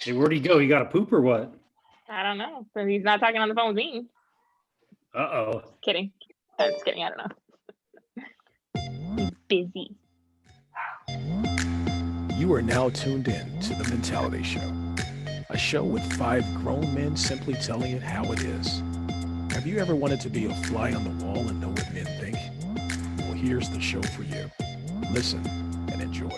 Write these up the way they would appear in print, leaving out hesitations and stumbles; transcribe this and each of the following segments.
Hey, where'd he go? He got a poop or what? I don't know, but he's not talking on the phone with me. Uh-oh. Kidding. I'm just kidding. I don't know. He's busy. You are now tuned in to The Mentality Show, a show with 5 grown men simply telling it how it is. Have you ever wanted to be a fly on the wall and know what men think? Well, here's the show for you. Listen and enjoy.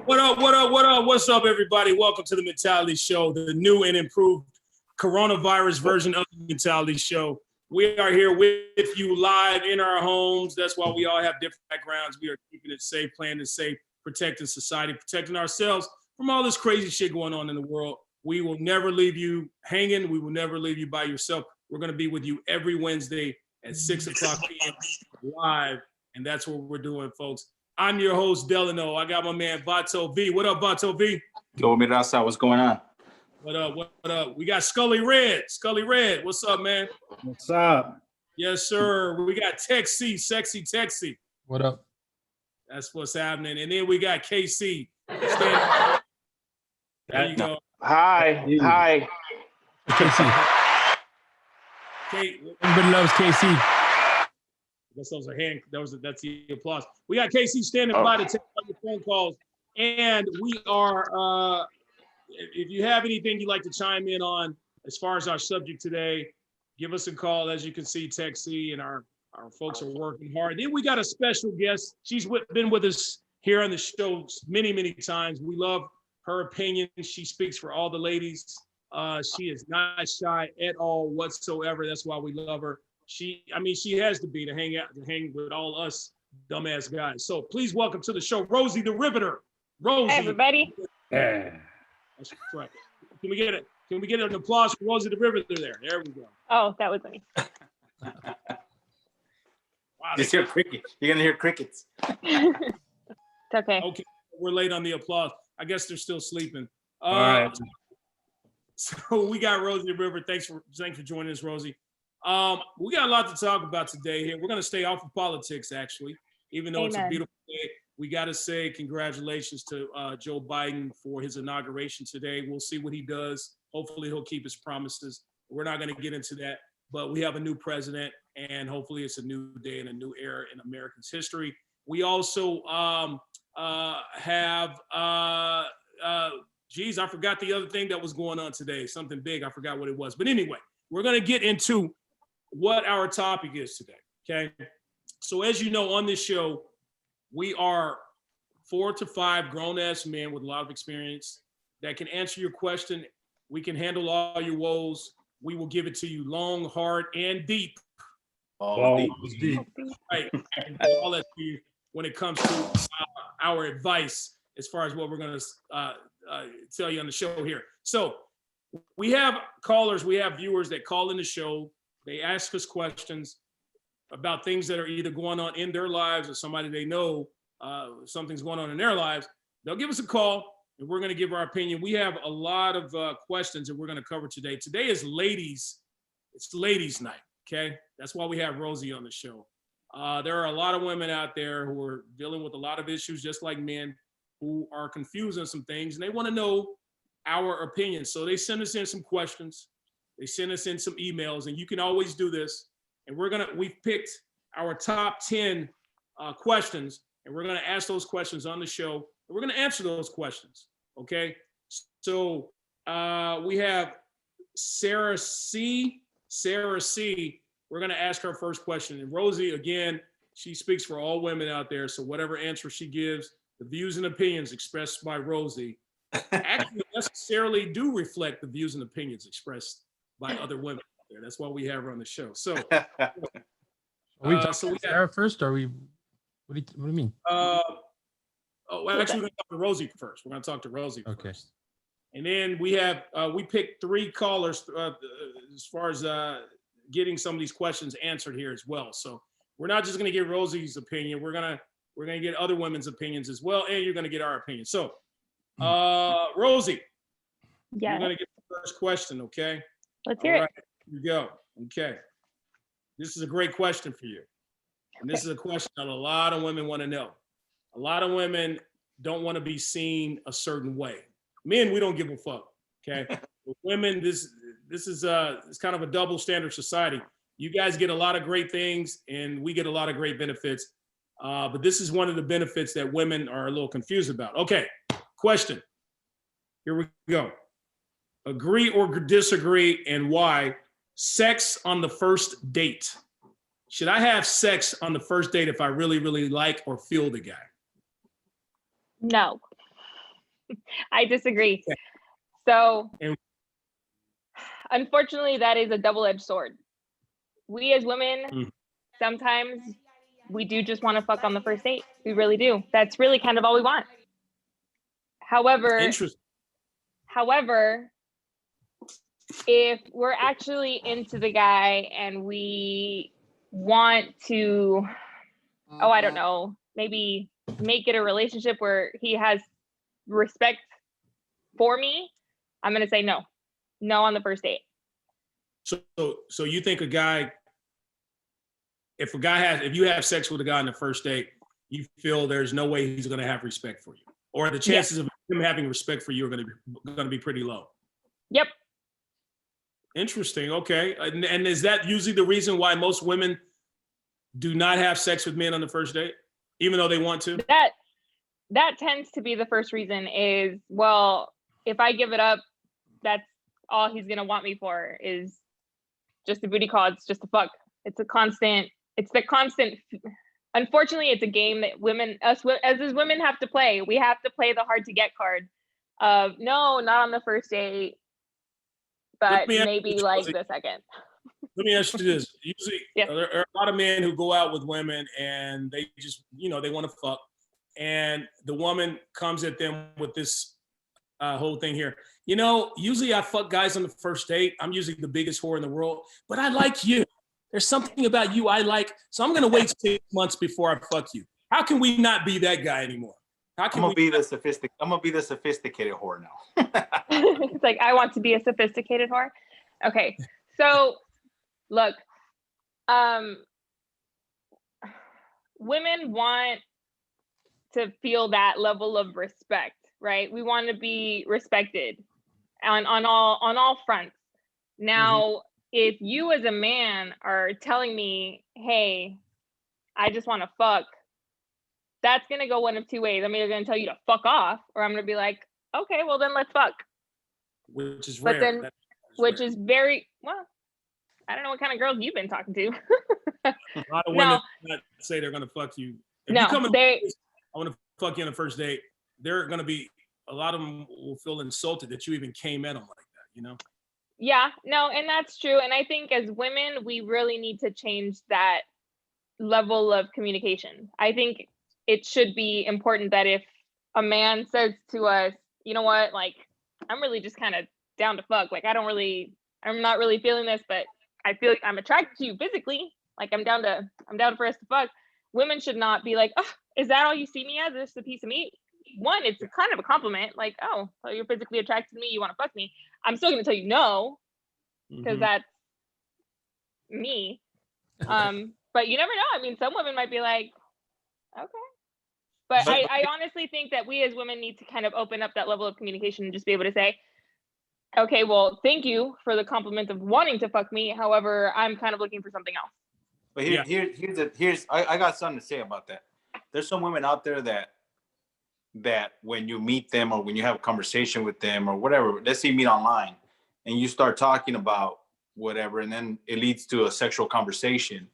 What up, what up, what up? What's up, everybody? Welcome to The Mentality Show, the new and improved coronavirus version of The Mentality Show. We are here with you live in our homes. That's why we all have different backgrounds. We are keeping it safe, playing it safe, protecting society, protecting ourselves from all this crazy shit going on in the world. We will never leave you hanging. We will never leave you by yourself. We're going to be with you every Wednesday at 6 o'clock p.m. live, and that's what we're doing, folks. I'm your host, Delano. I got my man, Vato V. What up, Vato V? Yo, Mirasa, what's going on? What up, what up? We got Scully Red. Scully Red, what's up, man? What's up? Yes, sir. We got Texie, Sexy Texie. What up? That's what's happening. And then we got KC. There you go. Hi. Hi. KC. Everybody loves KC. I guess those are that's the applause. We got KC standing by to take all your phone calls. And we are, if you have anything you'd like to chime in on as far as our subject today, give us a call. As you can see, Texie and our folks are working hard. Then we got a special guest. She's been with us here on the show many, many times. We love her opinion. She speaks for all the ladies. She is not shy at all whatsoever. That's why we love her. She has to be to hang with all us dumbass guys. So please welcome to the show, Rosie the Riveter. Rosie. Hey, everybody. Yeah. That's right. Can we get an applause for Rosie the Riveter there? There we go. Oh, that was me. Wow, Just hear crickets. You're gonna hear crickets. It's okay. Okay, we're late on the applause. I guess they're still sleeping. All right. So we got Rosie the Riveter. Thanks for joining us, Rosie. We got a lot to talk about today here. We're going to stay off of politics, actually, even though It's a beautiful day. We got to say congratulations to Joe Biden for his inauguration today. We'll see what he does. Hopefully he'll keep his promises. We're not going to get into that, but we have a new president, and hopefully it's a new day and a new era in America's history. We also have, I forgot the other thing that was going on today. Something big. I forgot what it was. But anyway, we're going to get into what our topic is today, okay? So as you know, on this show, we are 4 to 5 grown-ass men with a lot of experience that can answer your question. We can handle all your woes. We will give it to you long, hard, and deep. Deep. Right, and all that to you when it comes to our advice as far as what we're going to tell you on the show here. So we have callers, we have viewers that call in the show. They ask us questions about things that are either going on in their lives or somebody they know, something's going on in their lives. They'll give us a call and we're going to give our opinion. We have a lot of questions that we're going to cover today. Today is it's ladies' night, okay? That's why we have Rosie on the show. There are a lot of women out there who are dealing with a lot of issues, just like men, who are confused on some things and they want to know our opinions. So they send us in some questions. They send us in some emails, and you can always do this. And we've picked our top 10 questions, and we're gonna ask those questions on the show, and we're gonna answer those questions, okay? So we have Sarah C. We're gonna ask her first question. And Rosie, again, she speaks for all women out there, so whatever answer she gives, the views and opinions expressed by Rosie actually necessarily do reflect the views and opinions expressed by other women out there. That's why we have her on the show. So, Are we talking to Sarah first, or what do you mean? Actually, we're going to talk to Rosie first. We're going to talk to Rosie first. And then we picked 3 callers as far as getting some of these questions answered here as well. So we're not just going to get Rosie's opinion. We're going to get other women's opinions as well, and you're going to get our opinion. So, Rosie, you're going to get the first question, okay? Let's hear it. Here we go. Okay. This is a great question for you. And this is a question that a lot of women want to know. A lot of women don't want to be seen a certain way. Men, we don't give a fuck. Okay. But women, this is it's kind of a double standard society. You guys get a lot of great things and we get a lot of great benefits. But this is one of the benefits that women are a little confused about. Okay, question. Here we go. Agree or disagree and why? Sex on the first date. Should I have sex on the first date if I really, really like or feel the guy? No, I disagree. Okay. So, And- unfortunately, that is a double-edged sword. We as women, sometimes we do just want to fuck on the first date. We really do. That's really kind of all we want. Interesting. However, if we're actually into the guy and we want to, I don't know, maybe make it a relationship where he has respect for me, I'm going to say no. No on the first date. So you think a guy, if you have sex with a guy on the first date, you feel there's no way he's going to have respect for you, or the chances of him having respect for you are going to be pretty low? Yep. Interesting. Okay. And is that usually the reason why most women do not have sex with men on the first date, even though they want to? That tends to be the first reason is, well, if I give it up, that's all he's going to want me for is just a booty call. It's just a fuck. It's the constant, unfortunately, it's a game that us as women have to play. We have to play the hard to get card of no, not on the first date, but maybe like the second. Let me ask you this. Usually Yeah. there are a lot of men who go out with women and they just, they want to fuck. And the woman comes at them with this whole thing here. Usually I fuck guys on the first date. I'm usually the biggest whore in the world, but I like you. There's something about you I like. So I'm going to wait 6 months before I fuck you. How can we not be that guy anymore? How can I'm gonna be the sophisticated whore now. It's like, I want to be a sophisticated whore. Okay. So look, women want to feel that level of respect, right? We want to be respected on all fronts. Now, if you as a man are telling me, hey, I just want to fuck, that's going to go one of two ways. I'm either going to tell you to fuck off, or I'm going to be like, okay, well then let's fuck. Which is But rare. then, which is very, well, I don't know what kind of girls you've been talking to. A lot of women not say they're going to fuck you. If you come I want to fuck you on the first date, they're going to be, a lot of them will feel insulted that you even came at them like that, Yeah, no, and that's true. And I think as women, we really need to change that level of communication. I think it should be important that if a man says to us, you know what, like, I'm really just kind of down to fuck. Like, I'm not really feeling this, but I feel like I'm attracted to you physically. Like, I'm down for us to fuck. Women should not be like, oh, is that all you see me as? Just a piece of meat? One, it's kind of a compliment. Like, oh, so you're physically attracted to me, you want to fuck me. I'm still going to tell you no, because that's me. But you never know. I mean, some women might be like, okay. But I honestly think that we as women need to kind of open up that level of communication and just be able to say, okay, well, thank you for the compliment of wanting to fuck me. However, I'm kind of looking for something else. But I got something to say about that. There's some women out there that when you meet them or when you have a conversation with them or whatever, let's say you meet online and you start talking about whatever, and then it leads to a sexual conversation.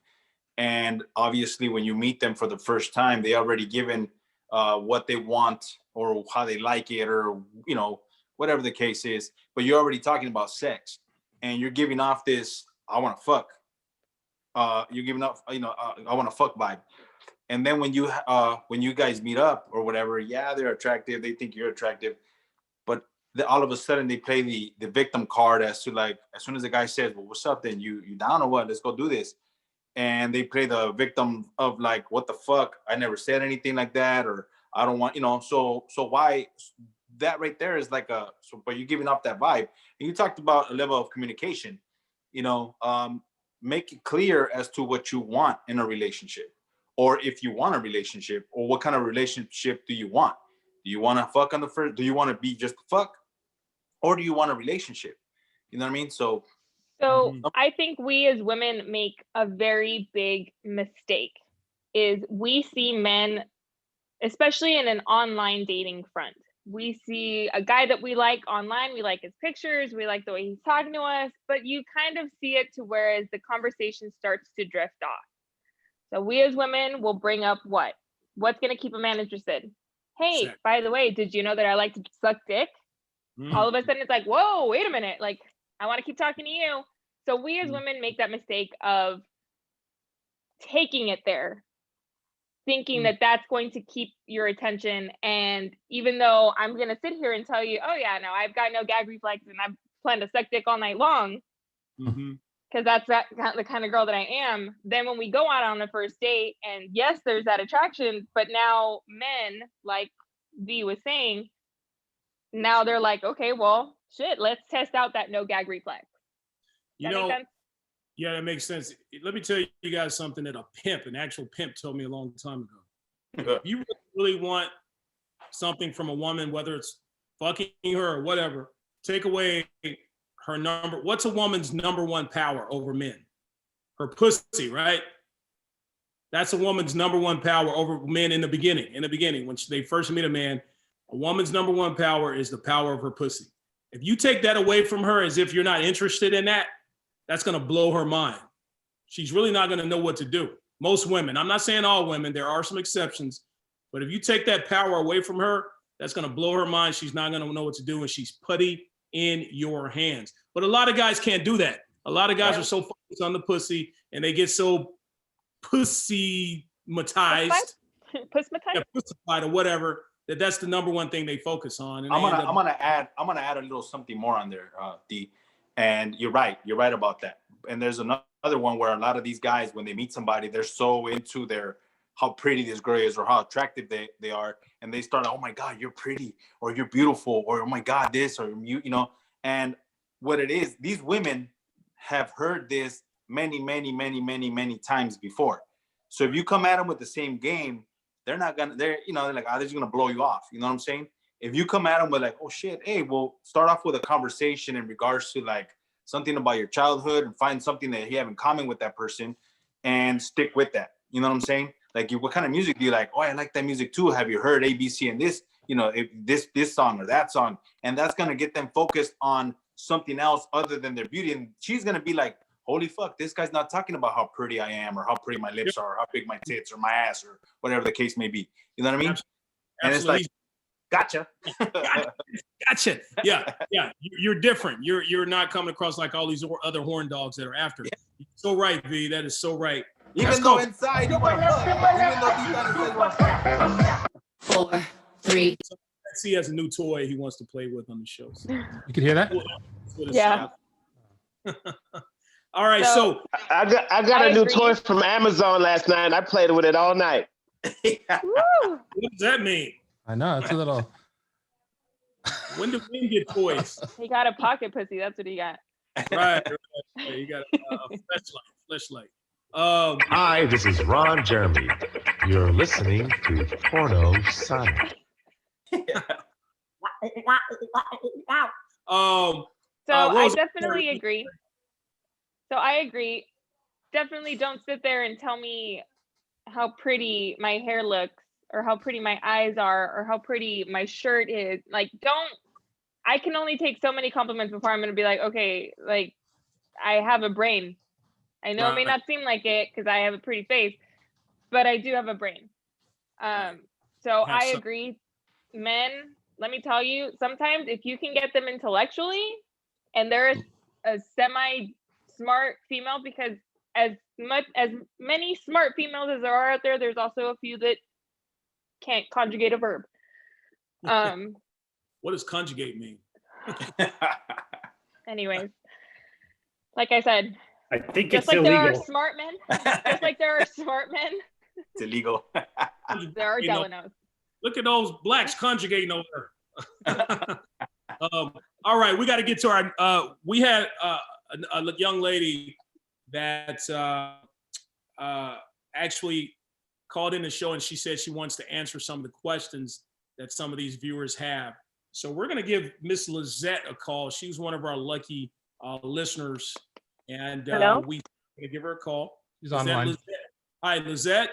And obviously when you meet them for the first time, they already given what they want or how they like it, or, whatever the case is, but you're already talking about sex and you're giving off this, I want to fuck. You're giving off, I want to fuck vibe. And then when you guys meet up or whatever, yeah, they're attractive. They think you're attractive, but all of a sudden they play the victim card as to, like, as soon as the guy says, well, what's up then? You down or what? Let's go do this. And they play the victim of, like, what the fuck? I never said anything like that, or I don't want, so why? That right there is like but you're giving off that vibe. And you talked about a level of communication, make it clear as to what you want in a relationship, or if you want a relationship, or what kind of relationship do you want? Do you want to fuck on the first? Do you want to be just fuck, or do you want a relationship? You know what I mean? So I think we as women make a very big mistake. Is we see men, especially in an online dating front, we see a guy that we like online, we like his pictures, we like the way he's talking to us, but you kind of see it to whereas the conversation starts to drift off. So we as women will bring up what's going to keep a man interested. Hey, Sex. by the way, did you know that I like to suck dick? All of a sudden it's like, whoa, wait a minute. Like, I want to keep talking to you. So we as women make that mistake of taking it there, thinking that that's going to keep your attention. And even though I'm going to sit here and tell you, oh yeah, no, I've got no gag reflex and I plan to suck dick all night long, because that's the kind of girl that I am. Then when we go out on the first date, and yes, there's that attraction, but now men, like V was saying, now they're like, okay, well, shit, let's test out that no gag reflex. You That know, make sense? yeah, that makes sense. Let me tell you guys something that an actual pimp told me a long time ago. If you really want something from a woman, whether it's fucking her or whatever, take away her what's a woman's number one power over men? Her pussy, right? That's a woman's number one power over men in the beginning. In the beginning, when they first meet a man, a woman's number one power is the power of her pussy. If you take that away from her as if you're not interested in that, that's going to blow her mind. She's really not going to know what to do. Most women, I'm not saying all women, there are some exceptions, but if you take that power away from her, that's going to blow her mind. She's not going to know what to do, and she's putty in your hands. But a lot of guys can't do that. A lot of guys are so focused on the pussy, and they get so pussy-matized, pussified or whatever, that's the number one thing they focus on. And I'm gonna add a little something more on there, D. And you're right about that. And there's another one where a lot of these guys, when they meet somebody, they're so into how pretty this girl is or how attractive they are, and they start, oh my God, you're pretty, or you're beautiful, or oh my God, this, or you know. And what it is, these women have heard this many times before. So if you come at them with the same game, they're like, oh, they're just gonna blow you off. You know what I'm saying? If you come at them with like, oh shit, hey, well, start off with a conversation in regards to like something about your childhood and find something that you have in common with that person and stick with that. You know what I'm saying? Like, what kind of music do you like? Oh, I like that music too. Have you heard ABC and this, you know, this song or that song? And that's gonna get them focused on something else other than their beauty. And she's gonna be like, holy fuck, this guy's not talking about how pretty I am or how pretty my lips are or how big my tits or my ass or whatever the case may be. You know what I mean? Absolutely. And it's like, gotcha. Gotcha. Yeah. You're different. You're not coming across like all these other horn dogs that are after. Yeah. You're so right, V. That is so right. Even though inside you want to fuck, even though deep down inside you want to fuck. 4, 3. He has a new toy he wants to play with on the show. So. You can hear that? Yeah. All right, so I got a new toy from Amazon last night. I played with it all night. What does that mean? I know, it's a little. When do men get toys? He got a pocket pussy. That's what he got. Right. Yeah, you got a fleshlight. Hi, this is Ron Jeremy. You're listening to Porno Sonic. I definitely agree. So I agree. Definitely don't sit there and tell me how pretty my hair looks or how pretty my eyes are or how pretty my shirt is. Like, I can only take so many compliments before I'm going to be like, okay, like I have a brain. I know it may not seem like it because I have a pretty face, but I do have a brain. So I agree. Men, let me tell you, sometimes if you can get them intellectually and they're a semi-smart female, because as many smart females as there are out there, there's also a few that can't conjugate a verb. What does conjugate mean? Anyways, like I said, I think just it's like illegal. there are smart men, just like there are smart men, It's illegal. there are Delanos. Look at those blacks conjugating over. All right, we got to get to our. We had a young lady that actually called in the show, and she said she wants to answer some of the questions that some of these viewers have. So we're going to give Miss Lizette a call. She's one of our lucky listeners, and we're going to give her a call. She's online. Lizette? Hi, Lizette.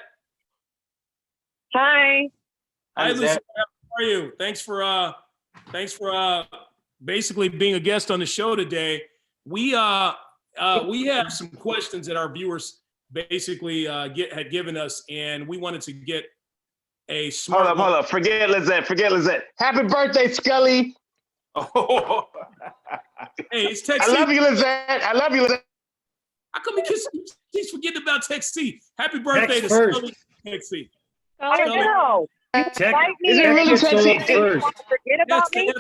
Hi. Hi, Lizette. How are you? Thanks for basically being a guest on the show today. We have some questions that our viewers basically had given us, and we wanted to get a smart. Hold up. Forget Lizette. Happy birthday, Scully. Oh. Hey, it's Tex. I love you, Lizette. How come he's forgetting about Tex C? Happy birthday Tex to first. Scully. Tex C. I know. Check. Is it really Texie? Forget about me?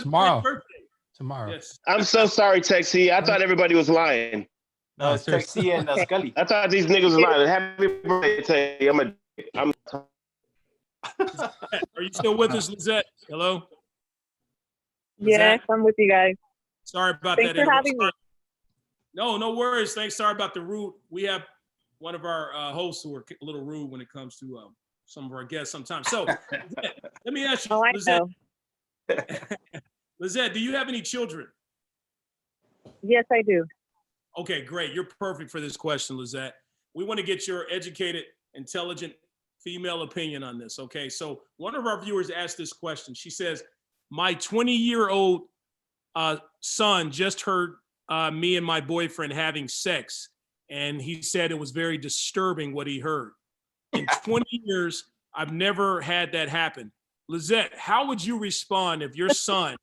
Tomorrow. Yes. I'm so sorry, Texie. I thought everybody was lying. No, it's Tex C and Scully. I thought these niggas was lying. Happy birthday, Texie. Are you still with us, Lizette? Hello? Yes, I'm with you guys. Sorry about Thanks that. for having me. No worries. Thanks. Sorry about the rude. We have one of our hosts who are a little rude when it comes to some of our guests sometimes. So Lizette, let me ask you, Oh, I Lizette, know. Lizette, do you have any children? Yes, I do. Okay, great. You're perfect for this question, Lizette. We want to get your educated, intelligent female opinion on this. Okay, so one of our viewers asked this question. She says, my 20-year-old son just heard me and my boyfriend having sex, and he said it was very disturbing what he heard. In 20 years, I've never had that happen. Lizette, how would you respond if your son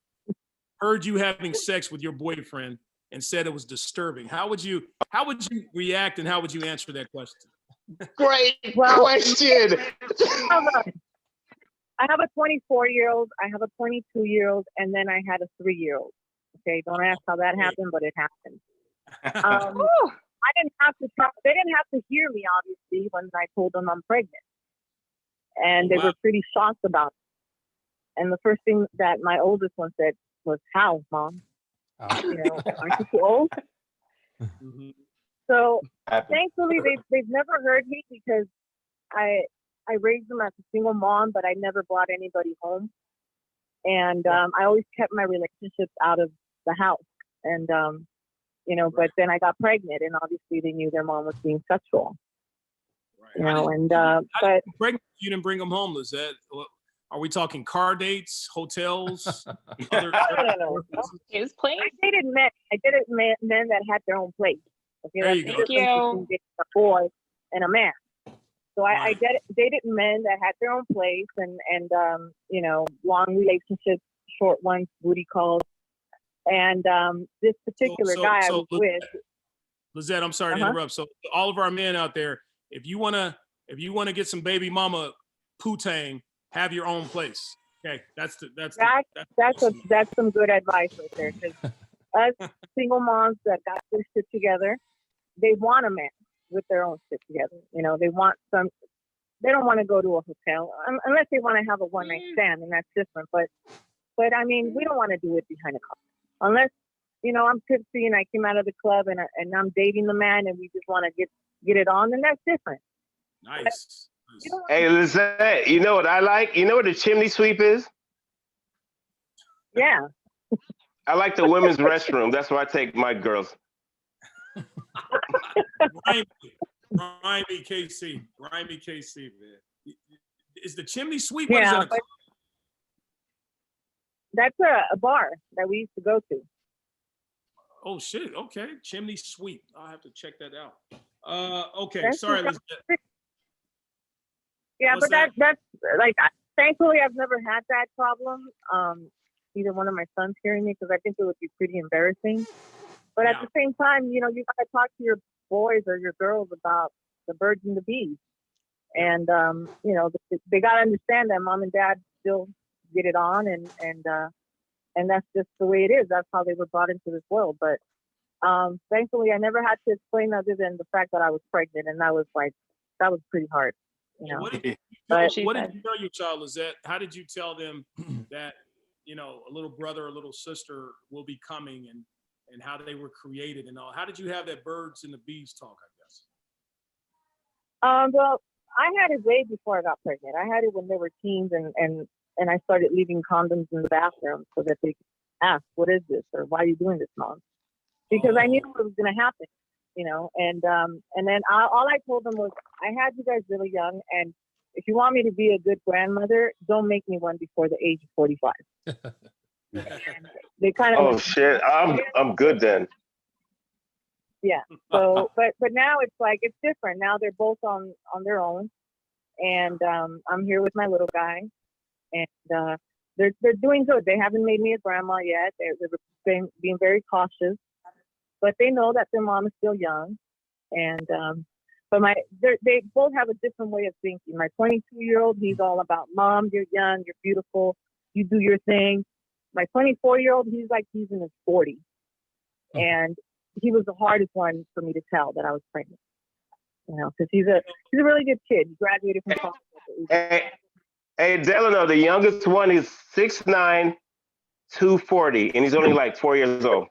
heard you having sex with your boyfriend and said it was disturbing? How would you react, and how would you answer that question? Great question. I have a 24-year-old, I have a 22-year-old, and then I had a 3-year-old. Okay, don't ask how that happened, but it happened. They didn't have to hear me, obviously, when I told them I'm pregnant. And they were pretty shocked about it. And the first thing that my oldest one said was, how, Mom? You know, aren't you too old? Mm-hmm. So thankfully, they've never heard me because I raised them as a single mom, but I never brought anybody home. And I always kept my relationships out of the house. And, you know, but then I got pregnant, and obviously they knew their mom was being sexual. Right. You know, but pregnant, you didn't bring them home, Lizette. Are we talking car dates, hotels? No. It was plain. I dated men that had their own place. Okay, there you go. Thank you. A boy and a man. So I dated men that had their own place and you know, long relationships, short ones, booty calls. And this particular guy I was with. Lizette, I'm sorry to interrupt. So all of our men out there, if you wanna get some baby mama poo-tang, have your own place. Okay, that's some good advice right there. Because us single moms that got their shit together, they want a man with their own shit together. You know, they don't want to go to a hotel unless they want to have a one-night stand, and that's different. But I mean, we don't want to do it behind a car. Unless, you know, I'm tipsy and I came out of the club and I'm dating the man and we just want to get it on, then that's different. Nice. Hey, Lizette, you know what I like? You know what a chimney sweep is? Yeah. I like the women's restroom. That's where I take my girls. Rhyme me, KC, man. Is the chimney sweep? Yeah, that's a bar that we used to go to. Oh shit! Okay, chimney sweep. I'll have to check that out. Okay, that's sorry, Lizette. Yeah, but that's like, thankfully I've never had that problem. Either one of my sons hearing me, because I think it would be pretty embarrassing. But at the same time, you know, you got to talk to your boys or your girls about the birds and the bees. And, you know, they got to understand that mom and dad still get it on. And that's just the way it is. That's how they were brought into this world. But thankfully, I never had to explain other than the fact that I was pregnant. And that was pretty hard. You know? What did you tell your child, Lizette? How did you tell them that, you know, a little brother or little sister will be coming and how they were created and all? How did you have that birds and the bees talk, I guess? Well, I had it way before I got pregnant. I had it when they were teens, and I started leaving condoms in the bathroom so that they could ask, "What is this?" or "Why are you doing this, Mom?" Because I knew what was going to happen, you know. And then all I told them was, "I had you guys really young, and if you want me to be a good grandmother, don't make me one before the age of 45." And they kind of. Oh shit, I'm good then. Yeah. So, but now it's like it's different. Now they're both on their own, and I'm here with my little guy, and they're doing good. They haven't made me a grandma yet. They're being very cautious, but they know that their mom is still young, and but they both have a different way of thinking. My 22-year-old, he's all about, "Mom, you're young, you're beautiful, you do your thing." My 24-year-old, he's like he's in his 40s, and he was the hardest one for me to tell that I was pregnant. You know, because he's a really good kid. He graduated from college. Hey, Delano, the youngest one is 6'9", 240, and he's only like 4 years old.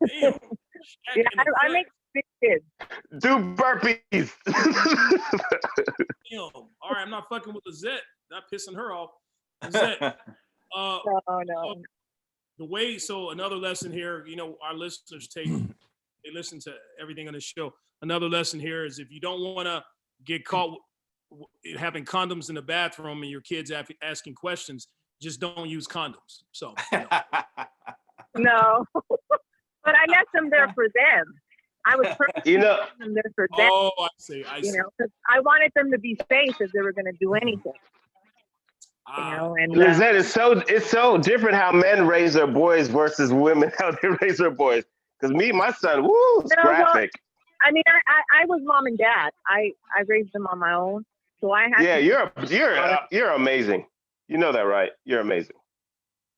Yeah, I make big kids. Do burpees. All right, I'm not fucking with Lizette. Not pissing her off. Lizette, No. The way, so another lesson here, you know, our listeners they listen to everything on the show. Another lesson here is if you don't want to get caught having condoms in the bathroom and your kids asking questions, just don't use condoms. So, you know. No, but I left them there for them. I was purposely leaving them there for them. Oh, I see. You know, because I wanted them to be safe if they were going to do anything. You know, and Lizette, it's so different how men raise their boys versus women how they raise their boys. Because my son, woo, it's graphic. Well, I mean, I was mom and dad. I raised them on my own, so I had. Yeah, you're amazing. You know that, right? You're amazing.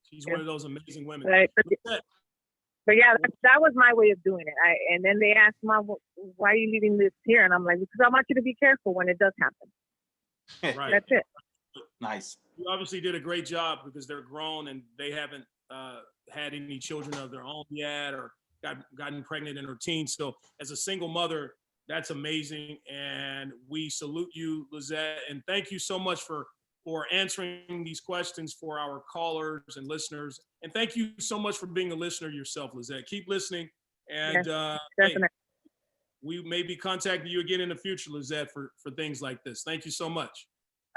She's one of those amazing women. Right. But yeah, that was my way of doing it. And then they asked, "Mom, why are you leaving this here?" And I'm like, "Because I want you to be careful when it does happen." Right. That's it. Nice. You obviously did a great job because they're grown and they haven't had any children of their own yet or gotten pregnant in her teens. So as a single mother, that's amazing. And we salute you, Lizette. And thank you so much for answering these questions for our callers and listeners. And thank you so much for being a listener yourself, Lizette. Keep listening. And hey, we may be contacting you again in the future, Lizette, for things like this. Thank you so much.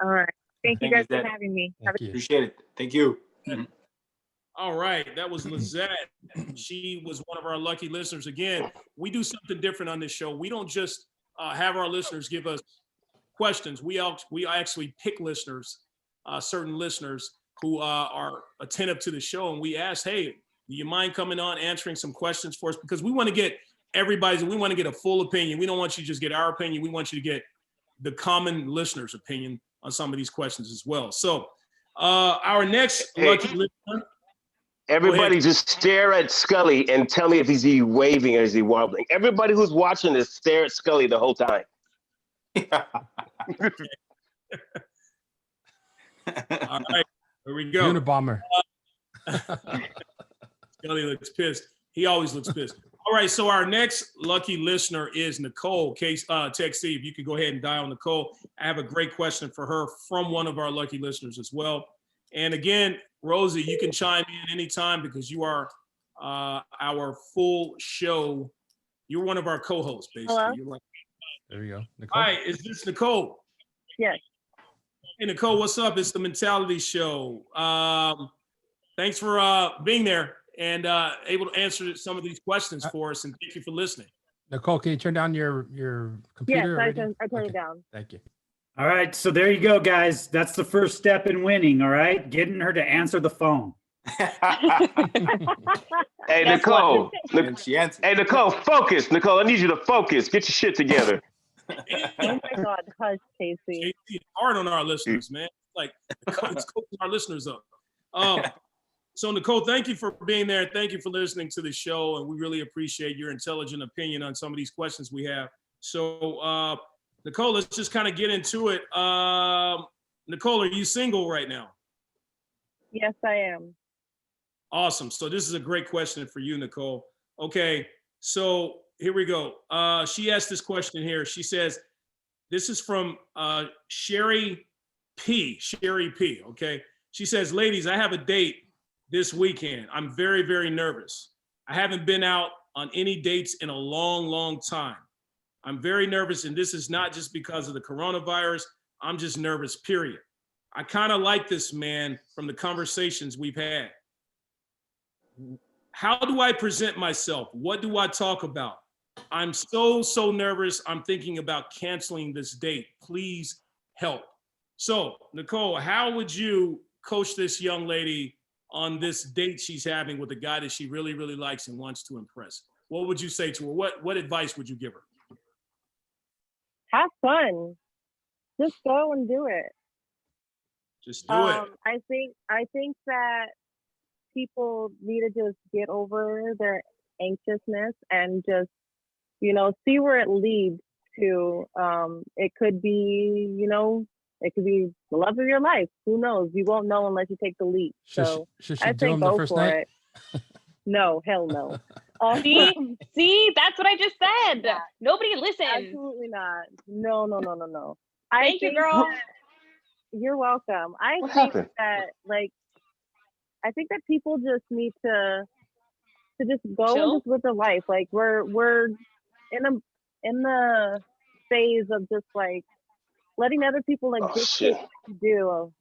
All right. Thank you guys for having me. Appreciate it. Thank you. All right, that was Lizette. She was one of our lucky listeners. Again, we do something different on this show. We don't just have our listeners give us questions. We actually pick listeners, certain listeners who are attentive to the show, and we ask, "Hey, do you mind coming on answering some questions for us?" Because we want to get we want to get a full opinion. We don't want you to just get our opinion. We want you to get the common listener's opinion on some of these questions as well. So our next lucky listener. Everybody just stare at Scully and tell me if he's waving or is he wobbling. Everybody who's watching this, stare at Scully the whole time. All right, here we go. Unabomber. Scully looks pissed. He always looks pissed. All right, so our next lucky listener is Nicole. Text C, if you could go ahead and dial Nicole. I have a great question for her from one of our lucky listeners as well. And again, Rosie, you can chime in anytime because you are our full show. You're one of our co-hosts, basically. Hello? You're like, there you go. Nicole. Hi, is this Nicole? Yes. Hey, Nicole, what's up? It's the Mentality Show. Thanks for being there and able to answer some of these questions for us, and thank you for listening. Nicole, can you turn down your computer? Yes, I turned it down. Thank you. All right, so there you go, guys. That's the first step in winning, all right? Getting her to answer the phone. Hey, Nicole. Hey, Nicole, focus. Nicole, I need you to focus. Get your shit together. Oh my God, hush, Casey. It's hard on our listeners, man. Like, it's coaching our listeners up. So, Nicole, thank you for being there. Thank you for listening to the show, and we really appreciate your intelligent opinion on some of these questions we have. So, Nicole, let's just kind of get into it. Nicole, are you single right now? Yes, I am. Awesome. So this is a great question for you, Nicole. Okay, so here we go. She asked this question here. She says, this is from Sherry P. Okay. She says, ladies, I have a date this weekend. I'm very, very nervous. I haven't been out on any dates in a long, long time. I'm very nervous, and this is not just because of the coronavirus. I'm just nervous, period. I kind of like this man from the conversations we've had. How do I present myself? What do I talk about? I'm so nervous. I'm thinking about canceling this date. Please help. So, Nicole, how would you coach this young lady on this date she's having with a guy that she really, really likes and wants to impress? What would you say to her? What advice would you give her? Have fun. Just go and do it. Just do it. I think that people need to just get over their anxiousness and just, see where it leads to. It could be, it could be the love of your life. Who knows? You won't know unless you take the leap. So should she I do say him the go first for night? it. No, hell no. See, that's what I just said. Nobody listened. Absolutely not. No. Thank you, girl. You're welcome. I think that people just need to just go Chill? and just live their life. Like we're in the phase of just like letting other people like dictate what to do.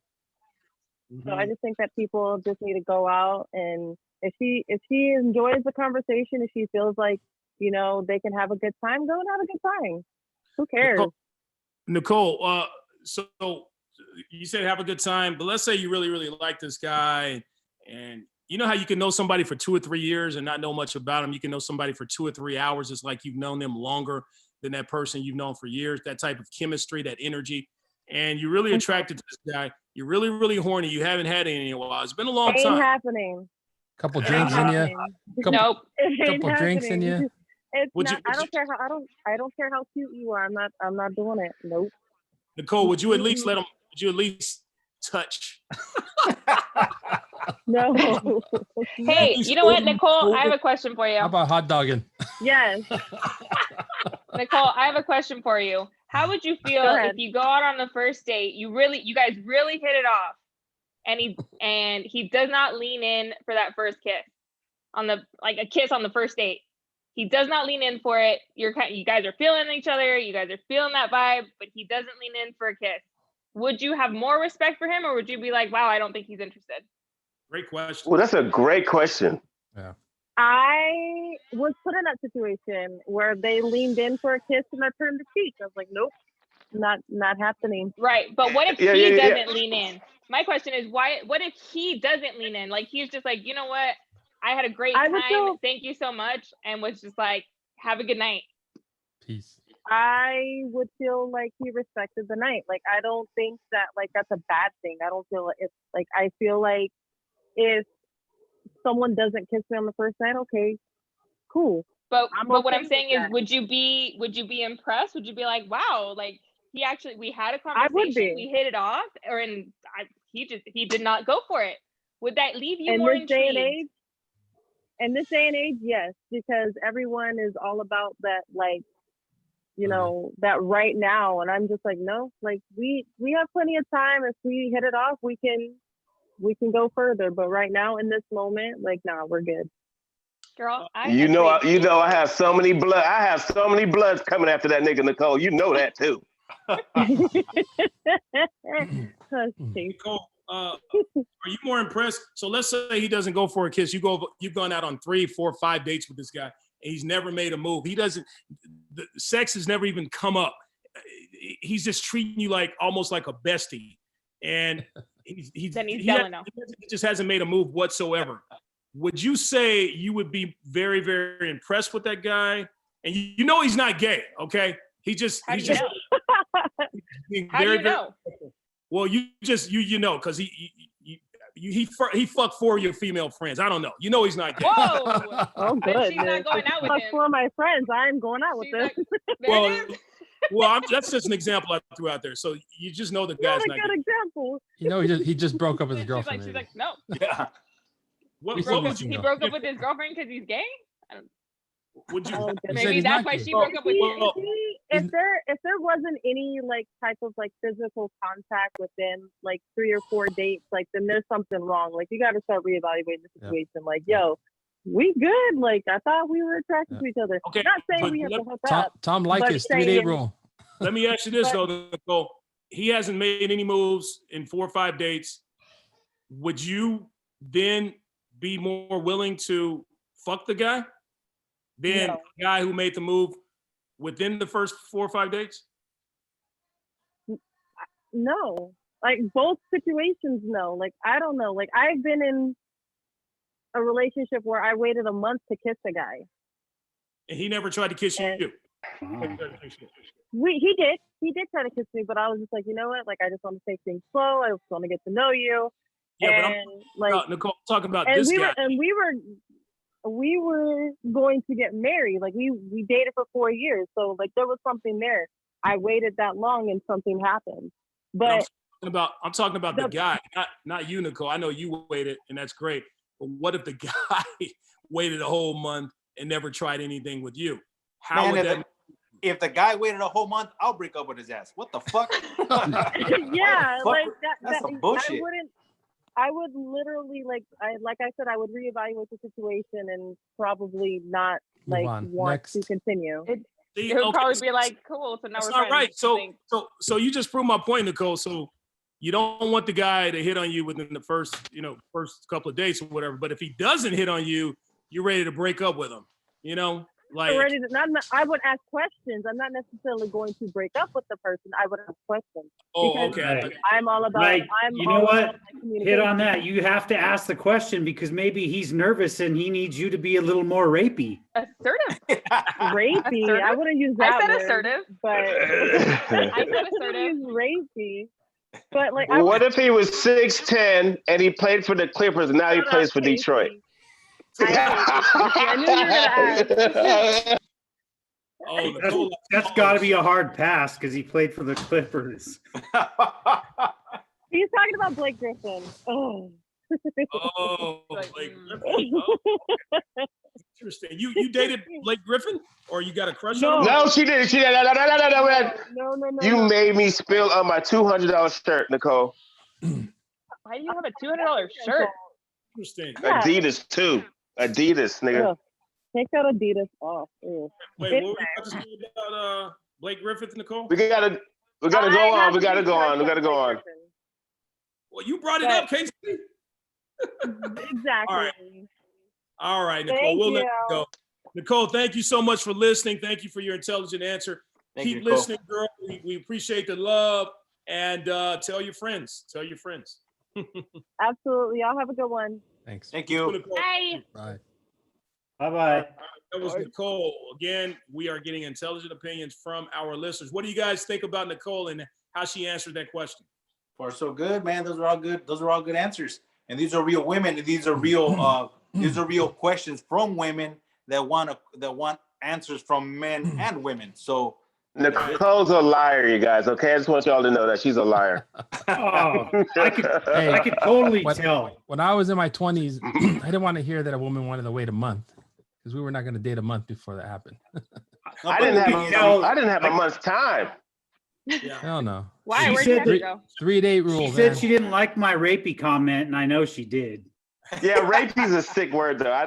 So I just think that people just need to go out, and if she enjoys the conversation, if she feels like they can have a good time, go and have a good time. Who cares? Nicole, so you said have a good time, but let's say you really, really like this guy, and you know how you can know somebody for 2 or 3 years and not know much about them. You can know somebody for 2 or 3 hours. It's like you've known them longer than that person you've known for years. That type of chemistry, that energy, and you're really attracted to this guy. You're really, really horny. You haven't had any in a while. It's been a long time. Ain't happening. Couple drinks in you. Nope. Couple drinks in you. It's not. I don't care how cute you are. I'm not doing it. Nope. Nicole, would you at least let him? Would you at least touch? No. Hey, you know what, Nicole? I have a question for you. How about hot dogging? Yes. Nicole, I have a question for you. How would you feel if you go out on the first date, you guys really hit it off, and he does not lean in for that first kiss a kiss on the first date. He does not lean in for it. You guys are feeling each other. You guys are feeling that vibe, but he doesn't lean in for a kiss. Would you have more respect for him, or would you be like, wow, I don't think he's interested? Great question. Well, that's a great question. Yeah. I was put in that situation where they leaned in for a kiss and I turned the cheek. I was like, nope, not happening. Right, but what if he doesn't lean in? My question is, what if he doesn't lean in? Like, he's just like, you know what? I had a great time. Thank you so much. And was just like, have a good night. Peace. I would feel like he respected the night. Like, I don't think that like that's a bad thing. I don't feel it's like, I feel like if someone doesn't kiss me on the first night, okay, cool. But what I'm saying is, would you be impressed? Would you be like, wow, like we had a conversation, we hit it off, he did not go for it. Would that leave you more intrigued? In this day and age, yes, because everyone is all about that, like, that right now. And I'm just like, no, like we have plenty of time. If we hit it off, we can go further. But right now in this moment, like, nah, we're good. Girl, I have so many bloods coming after that nigga, Nicole. You know that too. Nicole, are you more impressed? So let's say he doesn't go for a kiss. You've gone out on 3, 4, 5 dates with this guy, and he's never made a move. The sex has never even come up. He's just treating you like almost like a bestie, and he just hasn't made a move whatsoever. Would you say you would be very, very impressed with that guy? And you know he's not gay, okay? How do you know? Well, you know, because he fucked 4 of your female friends. I don't know. You know he's not gay. Whoa! Oh, good. She's not going out with him. 4 of my friends. I'm going out with them. That's just an example I threw out there. So you just know the guy's not a good example. You know, he just broke up with his girlfriend. She's like, no. Yeah. He broke up with his girlfriend because he's gay? Would you? Oh, He said Maybe he's that's not why gay. she broke up with you. Well, if there wasn't any like type of like physical contact within like 3 or 4 dates, like then there's something wrong. Like you got to start reevaluating the Yeah. situation. Like, yo, we good. Like I thought we were attracted Yeah. to each other. Okay, Not saying but we have let- to hook Tom, up. Tom But Leykis, 3-day saying- rule. Let me ask you this But- though, Nicole. He hasn't made any moves in 4 or 5 dates. Would you then be more willing to fuck the guy than No. the guy who made the move within the first 4 or 5 dates? No, like both situations, no. Like I don't know. Like I've been in a relationship where I waited a month to kiss a guy. And he never tried to kiss And- you. He did try to kiss me, but I was just like, you know what? Like I just want to take things slow. I just want to get to know you. Yeah, but I'm and like, Nicole, I'm talking about and this guy. we were going to get married. Like we dated for 4 years, so like there was something there. I waited that long, and something happened. But I'm talking about the the- guy, not you, Nicole. I know you waited, and that's great. But what if the guy waited a whole month and never tried anything with you? How Man, would that? if the guy waited a whole month, I'll break up with his ass. What the fuck? yeah, Fuck, like that. that's some bullshit. I would literally like I said, I would reevaluate the situation and probably not Move like on. want Next. to continue. See, It would okay, probably be like, cool. So now that's we're not friends. right. So, Thanks. so you just proved my point, Nicole. So you don't want the guy to hit on you within the first couple of days or whatever. But if he doesn't hit on you, you're ready to break up with him. You know, like Already, I would ask questions. I'm not necessarily going to break up with the person. I would ask questions. oh, because okay. I thought- I'm all about. Right. I'm You all know what? about my Hit communication. on that. You have to ask the question because maybe he's nervous and he needs you to be a little more rapey. Assertive. Rapey. Assertive? I wouldn't use that I said word, assertive. but I said I assertive. use rapey. But like, What if he was 6'10" and he played for the Clippers and now he plays for Detroit? I knew you were gonna ask. oh, Nicole, That's got to be a hard pass because he played for the Clippers. He's talking about Blake Griffin. Oh. oh, Like, Blake Griffin. Oh, okay. Interesting. You dated Blake Griffin, or you got a crush on him? No, she didn't. She didn't. No. You made me spill on my $200 shirt, Nicole. Why do you have a $200 shirt? Interesting. Yeah. Adidas too. Adidas, nigga. Ugh. Take that Adidas off. Ew. Wait, what were you about to say about Blake Griffin, Nicole? We gotta go on. We gotta go on. We gotta go on. Well, you brought it up, Casey. Exactly. All right, Nicole, Thank we'll let you. you go. Nicole, thank you so much for listening. Thank you for your intelligent answer. Thank you, Keep Nicole. listening, girl. We appreciate the love. And tell your friends. Tell your friends. Absolutely. Y'all have a good one. Thanks. Thank you. Nicole. Hey. Bye. Bye-bye. That was Nicole. Again, we are getting intelligent opinions from our listeners. What do you guys think about Nicole and how she answered that question? Far so good, man. Those are all good. Those are all good answers. And these are real women. And these are real questions from women that want answers from men and women. So Nicole's a liar, you guys. Okay, I just want y'all to know that she's a liar. Oh, I could Hey, totally what- tell. When I was in my 20s, I didn't want to hear that a woman wanted to wait a month because we were not going to date a month before that happened. I didn't have a month's time. Yeah. Hell no. Why? She Where'd you said have to three- go? 3-day She rule. said man. she didn't like my rapey comment, and I know she did. Yeah, rape is a sick word though. I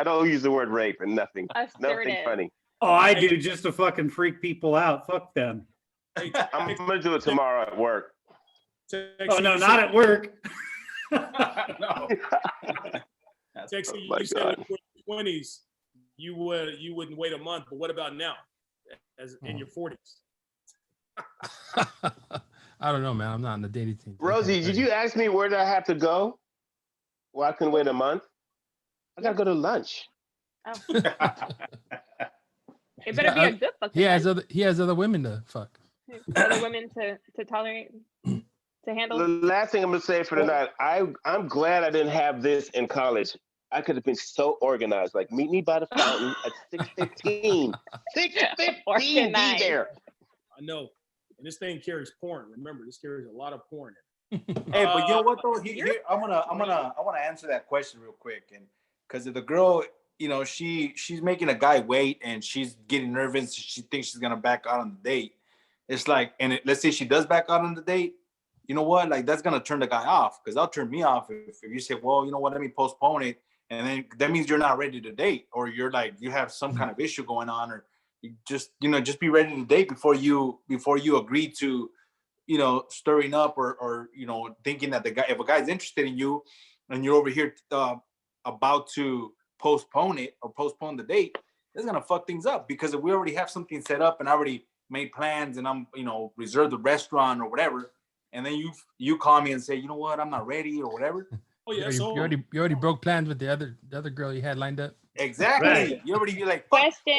don't use the word rape and nothing. Nothing Assertive. funny. Oh, I do just to fucking freak people out. Fuck them. Hey, I'm gonna do it tomorrow at work. Oh no, not at work. No. Texas, my you said God. in your 20s, you wouldn't wait a month, but what about now? As in your 40s? I don't know, man. I'm not in the dating team. Rosie, did you ask me where did I have to go? Well, I couldn't wait a month. I gotta go to lunch. It better be a good fucking He has other women to fuck. other women to tolerate, to handle. The last thing I'm gonna say for tonight, I'm glad I didn't have this in college. I could have been so organized. Like, meet me by the fountain at 6:15. 6:15, be Organized. there. I know. And this thing carries porn. Remember, this carries a lot of porn in it. Hey, but you know what though? I want to answer that question real quick, and because if the girl she's making a guy wait, and she's getting nervous. She thinks she's gonna back out on the date. It's like, let's say she does back out on the date. You know what? Like, that's gonna turn the guy off, because that'll turn me off if you say, well, you know what? Let me postpone it, and then that means you're not ready to date, or you're like, you have some kind of issue going on, or you just be ready to date before you agree to, stirring up or thinking that if a guy's interested in you, and you're over here about to postpone the date, it's gonna fuck things up, because if we already have something set up and I already made plans and I'm reserved the restaurant or whatever, and then you call me and say, you know what, I'm not ready or whatever. Oh yeah, You already broke plans with the other girl you had lined up. Exactly. Right. You already be like, Question.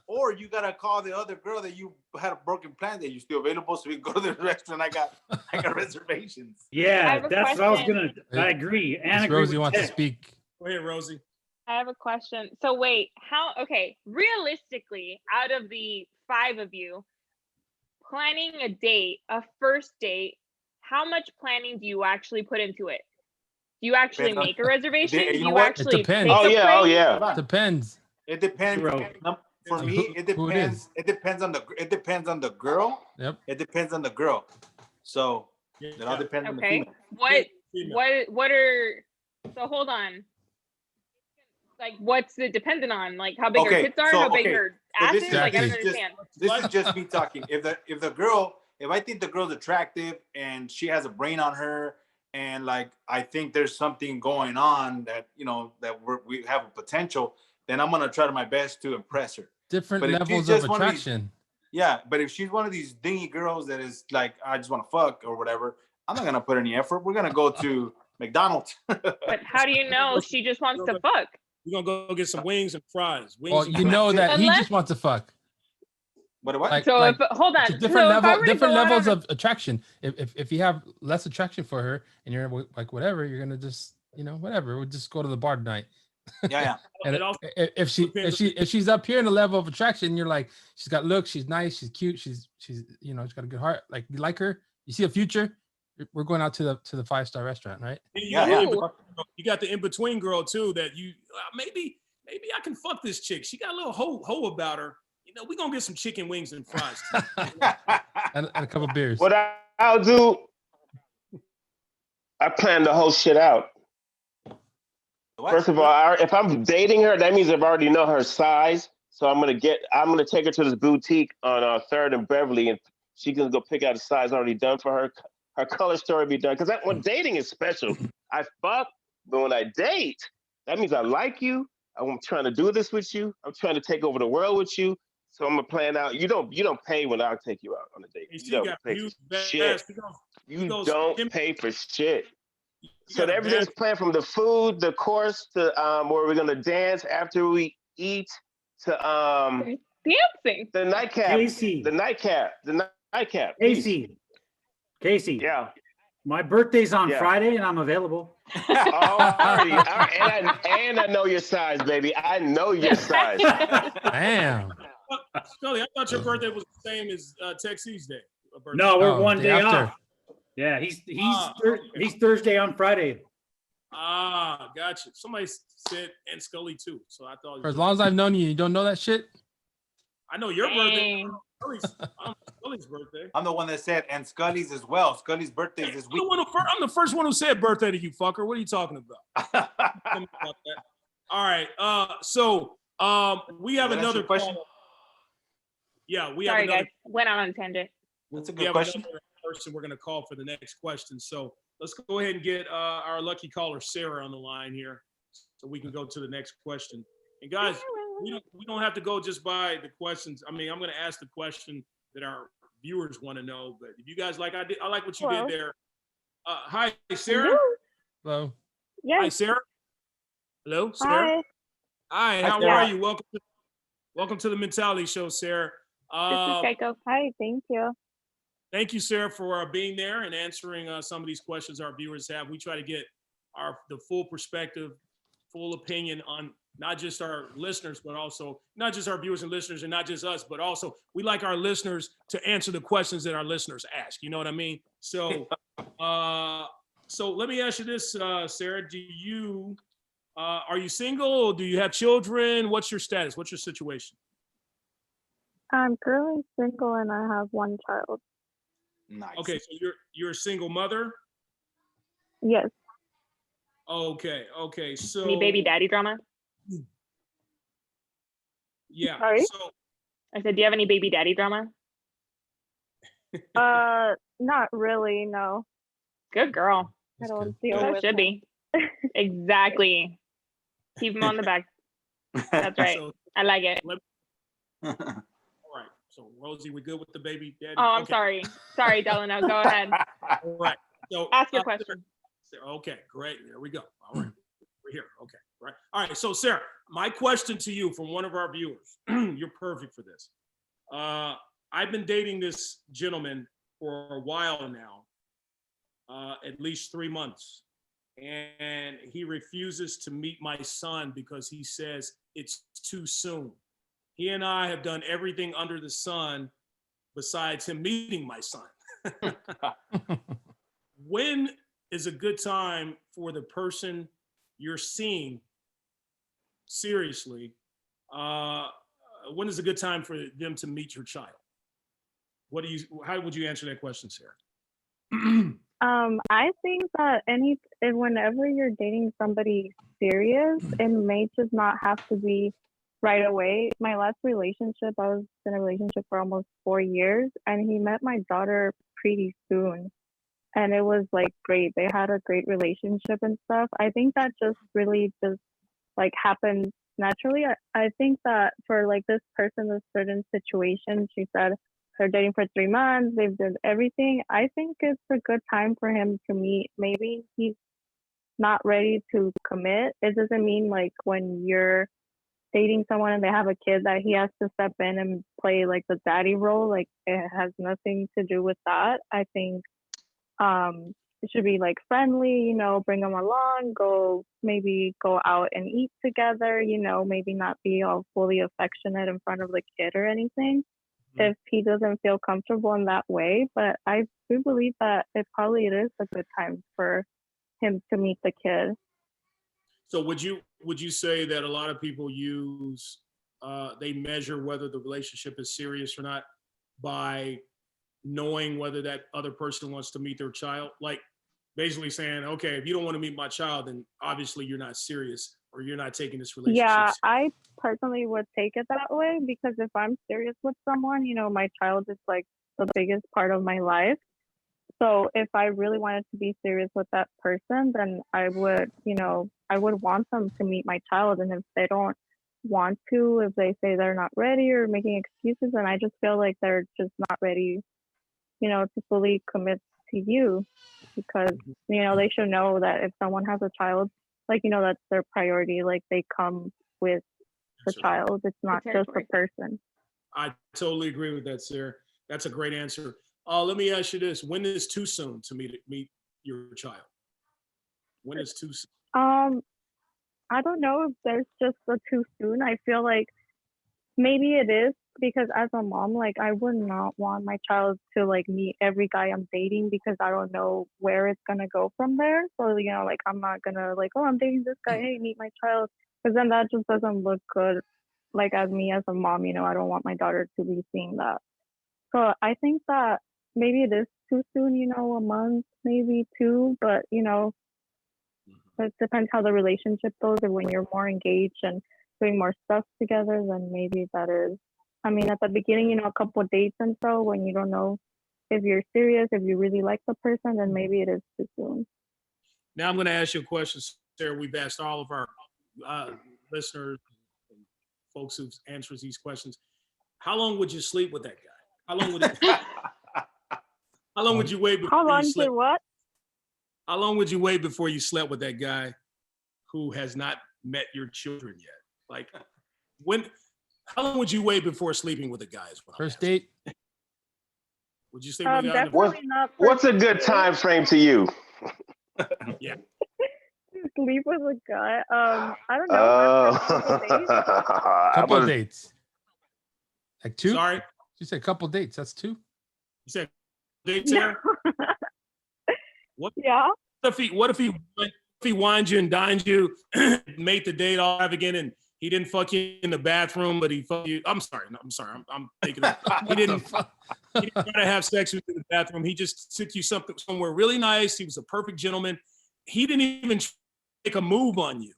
or you gotta call the other girl that you had a broken plan, that you still available, so we can go to the restaurant. I got reservations. I Yeah, have a that's what I was question. I agree. And Miss Rosie wants to speak. Go ahead, Rosie. I have a question. So wait, realistically, out of the 5 of you, planning a first date, how much planning do you actually put into it? Do you actually make a reservation? You Do know you what? actually It depends. take Oh a yeah, oh plane? yeah. Depends. It depends. For me, it Who it depends. is. It depends on the girl. Yep. It depends on the girl. So it all depends on the Okay. female. What are, so hold on. Like, what's it dependent on? Like, how big her tits are, how big her ass this is? is- Like, I don't this is just- understand. This is just me talking. If I think the girl's attractive and she has a brain on her, and like I think there's something going on that we have a potential, then I'm gonna try my best to impress her. Different But if levels she's of just one of these- attraction. Yeah, but if she's one of these dingy girls that is like, I just want to fuck or whatever, I'm not gonna put any effort. We're gonna go to McDonald's. But how do you know she just wants to fuck? We're gonna go get some wings and fries. Wings Well, and you fries. know that he Unless- just wants to fuck. But what? Like- So like, hold on. It's a So different if I level, were to different go out levels on of attraction. If you have less attraction for her and you're like whatever, you're gonna just whatever. We'll just go to the bar tonight. Yeah. And It also if she's up here in the level of attraction, you're like, she's got looks, she's nice, she's cute, she's she's got a good heart. Like, you like her, you see a future. We're going out to the 5-star restaurant, right? You got the in-between girl too, that you maybe I can fuck this chick. She got a little hoe about her. We're gonna get some chicken wings and fries. and a couple beers. What I'll do, I plan the whole shit out. What? First of all, if I'm dating her, that means I've already know her size. So I'm gonna take her to this boutique on 3rd and Beverly, and she can go pick out a size already done for her. Her color story be done, because when dating is special. I fuck, but when I date, that means I like you. I'm trying to do this with you. I'm trying to take over the world with you. So I'm gonna plan out. You don't pay when I'll take you out on a date. And You she don't got pay huge for ass. shit. You don't pay for shit. So everything's planned, from the food, the course, to where we're gonna dance after we eat, to dancing. the nightcap. Casey. The nightcap. Casey. Yeah. My birthday's on Yeah. Friday and I'm available. And I know your size, baby. I know your size. Damn. Scully, I thought your birthday was the same as Texie's day. No, we're Oh, one day day after. off. Yeah, he's Thursday on Friday. Gotcha. Somebody said and Scully too. So I thought For as long as I've known you, you don't know that shit. I know your birthday. Dang. Scully's birthday. I'm the one that said, and Scully's as well. Scully's birthday is this week. I'm the first one who said birthday to you, fucker. What are you talking about? All right. So we have Did I answer another your question? call. Yeah, we have Sorry, another. guys. Went out on a tangent. That's a We good have question. another person we're going to call for the next question. So let's go ahead and get our lucky caller Sarah on the line here, so we can go to the next question. And guys, we don't have to go just by the questions. I mean, I'm going to ask the question that our viewers want to know. But if you guys like, I like what you Hello. did there. Hi, Sarah. Hello. Yes. Hi, Sarah. Hello, Sarah. Hi. Hi. How Sarah. are you? Welcome to the Mentality Show, Sarah. This is Geico. Hi. Thank you. Thank you, Sarah, for being there and answering some of these questions our viewers have. We try to get the full perspective, full opinion on not just our listeners, but also not just our viewers and listeners, and not just us, but also we like our listeners to answer the questions that our listeners ask. You know what I mean? So, so let me ask you this, Sarah. Do you Are you single? Do you have children? What's your status? What's your situation? I'm currently single and I have one child. Nice. Okay, so you're a single mother? Yes. Okay. So Any baby daddy drama? yeah. Sorry? So I said, do you have any baby daddy drama? Not really, no. Good girl. I That's don't good. deal So with should him. be. Exactly. Keep him on the back. That's right. So I like it. all right. So Rosie, we good with the baby daddy? Oh, I'm Okay. sorry. Sorry, Delano. Go ahead. All right. So Ask your question. Okay, great. There we go. All right. We're here. Okay. Right. All right. So Sarah, my question to you from one of our viewers, you're perfect for this. I've been dating this gentleman for a while now, at least 3 months. And he refuses to meet my son because he says it's too soon. He and I have done everything under the sun besides him meeting my son. When is a good time for the person you're seeing seriously? When is a good time for them to meet your child? How would you answer that question, Sarah? I think that whenever you're dating somebody serious, it may just not have to be right away. My last relationship, I was in a relationship for almost 4 years, and he met my daughter pretty soon. And it was like great. They had a great relationship and stuff. I think that just really just like happened naturally. I think that for like this person, this certain situation, she said they're dating for 3 months, they've done everything. I think it's a good time for him to meet. Maybe he's not ready to commit. It doesn't mean like when you're dating someone and they have a kid that he has to step in and play like the daddy role. Like it has nothing to do with that. I think it should be like friendly, bring them along, maybe go out and eat together, maybe not be all fully affectionate in front of the kid or anything if he doesn't feel comfortable in that way. But I do believe that it is a good time for him to meet the kid. So would you say that a lot of people use they measure whether the relationship is serious or not by knowing whether that other person wants to meet their child? Like basically saying, okay, if you don't want to meet my child, then obviously you're not serious or you're not taking this relationship Yeah, serious. I personally would take it that way because if I'm serious with someone, my child is like the biggest part of my life. So if I really wanted to be serious with that person, then I would want them to meet my child. And if they don't want to, if they say they're not ready or making excuses, then I just feel like they're just not ready, to fully commit to you, because, they should know that if someone has a child, like, that's their priority. Like they come with the That's right. child. It's not just the person. I totally agree with that, Sarah. That's a great answer. Let me ask you this: when is too soon to meet your child? When is too soon? I don't know if there's just a too soon. I feel like maybe it is, because as a mom, like I would not want my child to like meet every guy I'm dating, because I don't know where it's gonna go from there. So like I'm not gonna like, oh, I'm dating this guy, hey, meet my child, because then that just doesn't look good. Like as me as a mom, I don't want my daughter to be seeing that. So I think that maybe it is too soon, a month, maybe 2, but it depends how the relationship goes. And when you're more engaged and doing more stuff together, then maybe that is. I mean, at the beginning, a couple of dates and so, when you don't know if you're serious, if you really like the person, then maybe it is too soon. Now I'm going to ask you a question, Sarah. We've asked all of our listeners and folks who've answered these questions. How long would you sleep with that guy? How long would how long would you wait before How long you slept? to what? How long would you wait before you slept with that guy who has not met your children yet? Like how long would you wait before sleeping with a guy? First date? Would you sleep with a guy? Definitely not. What's a good time frame to you? Yeah. Sleep with a guy. I don't know. Couple of dates. Like 2? Sorry? You said couple dates. That's 2? You said dates, Sarah? What? Yeah. What if he wined you and dined you, made the date all extravagant, and he didn't fuck you in the bathroom, but he fucked you. I'm sorry. No, I'm sorry. I'm thinking he didn't try to have sex with you in the bathroom. He just took you somewhere really nice. He was a perfect gentleman. He didn't even take a move on you.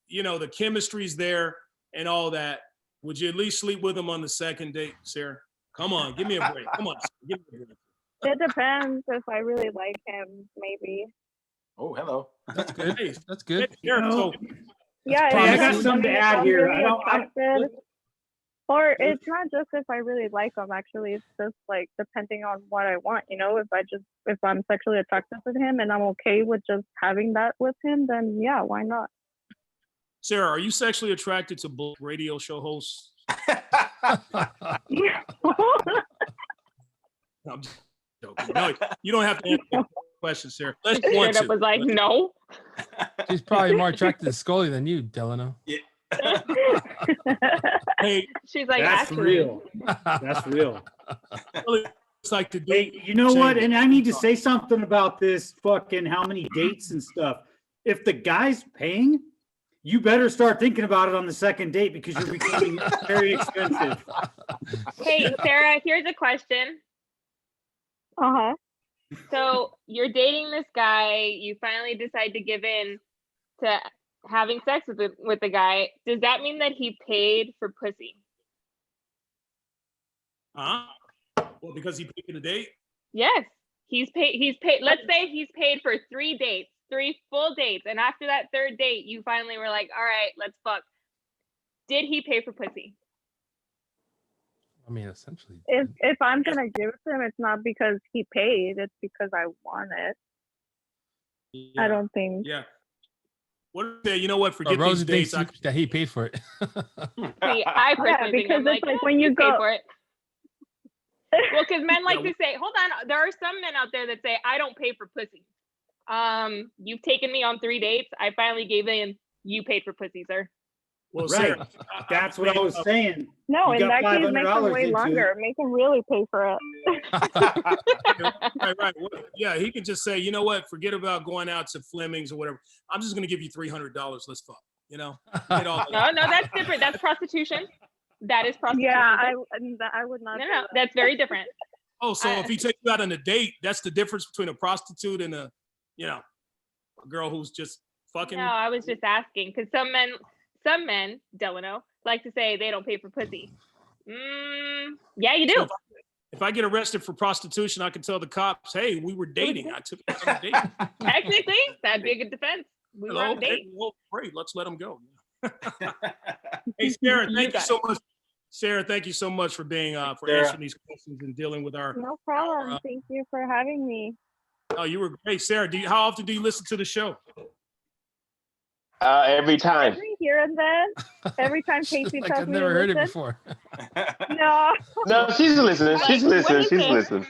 You know, the chemistry's there and all that. Would you at least sleep with him on the second date, Sarah? Come on, give me a break. Come on, give me a break. It depends if I really like him, maybe. Oh, hello. That's good. Hey, That's good. Sarah, so Yeah, Hey, I it got depends. something to if add I'm here. really attracted, or it's not just if I really like him. Actually, it's just like depending on what I want. You know, if I'm sexually attracted to him and I'm okay with just having that with him, then yeah, why not? Sarah, are you sexually attracted to radio show hosts? I'm just joking. No, you don't have to answer that question, Sarah. Let's Straight up was like, no. She's probably more attracted to Scully than you, Delano. Yeah. Hey, She's like, That's actually, real. That's real. it's like to do. Hey, you know what? And I need to say something about this fucking how many dates and stuff. If the guy's paying, you better start thinking about it on the second date because you're becoming very expensive. hey, Sarah, here's a question. Uh-huh. So you're dating this guy, you finally decide to give in to having sex with the guy. Does that mean that he paid for pussy? Well, because he paid for the date? Yes. He's paid. Let's say he's paid for 3 dates, 3 full dates. And after that third date, you finally were like, all right, let's fuck. Did he pay for pussy? I mean, essentially. If I'm gonna give it to him, it's not because he paid. It's because I want it. Yeah. I don't think. Yeah. What? You know what? Forget Rosie these dates. thinks that he paid for it. See, I personally think because I'm it's like, like when you paid go. for it. Well, because men like to say, hold on, there are some men out there that say, I don't pay for pussy. You've taken me on 3 dates. I finally gave in. You paid for pussy, sir. Well, Right. Sarah, That's what I was saying. No, You in got that case, make him $500 way into longer. Make him really pay for it. right. Well, yeah, he can just say, you know what? Forget about going out to Fleming's or whatever. I'm just gonna give you $300. Let's fuck. You know? Get all No, that's different. That's prostitution. That is prostitution. Yeah, I would not. No, that's very different. Oh, so if he takes you out on a date, that's the difference between a prostitute and a girl who's just fucking. No, I was just asking because some men, Delano, like to say they don't pay for pussy. Yeah, you do. So if I get arrested for prostitution, I can tell the cops, "Hey, we were dating. I took you on a date." Technically, that'd be a good defense. We were on a date. Well, great. Let's let him go. Hey, Sarah, thank you so much. Sarah, thank you so much for being for answering these questions and dealing with our. No problem. Thank you for having me. Oh, you were great, Sarah. How often do you listen to the show? Every time. Every here and then. Every time Casey Like tells I've me never to heard it listen. before. No. No, she's listening. She's listening. She's listening.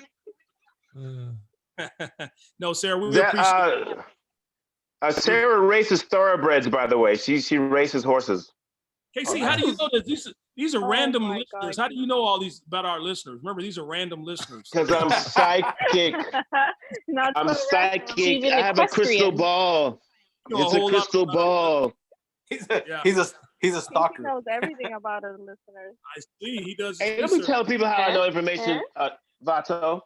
No, Sarah, we That, appreciate it. Sarah races thoroughbreds, by the way. She races horses. Casey, how do you know that these are random my listeners? God. How do you know all these about our listeners? Remember, these are random listeners. Because I'm psychic. Not I'm so psychic. She's an I have a crystal equestrian. ball. You know It's a whole lot crystal ball. He's Yeah. a He stalker. knows everything about our listeners. I see. He does. Hey, don't be research. telling people how I know information, Vato.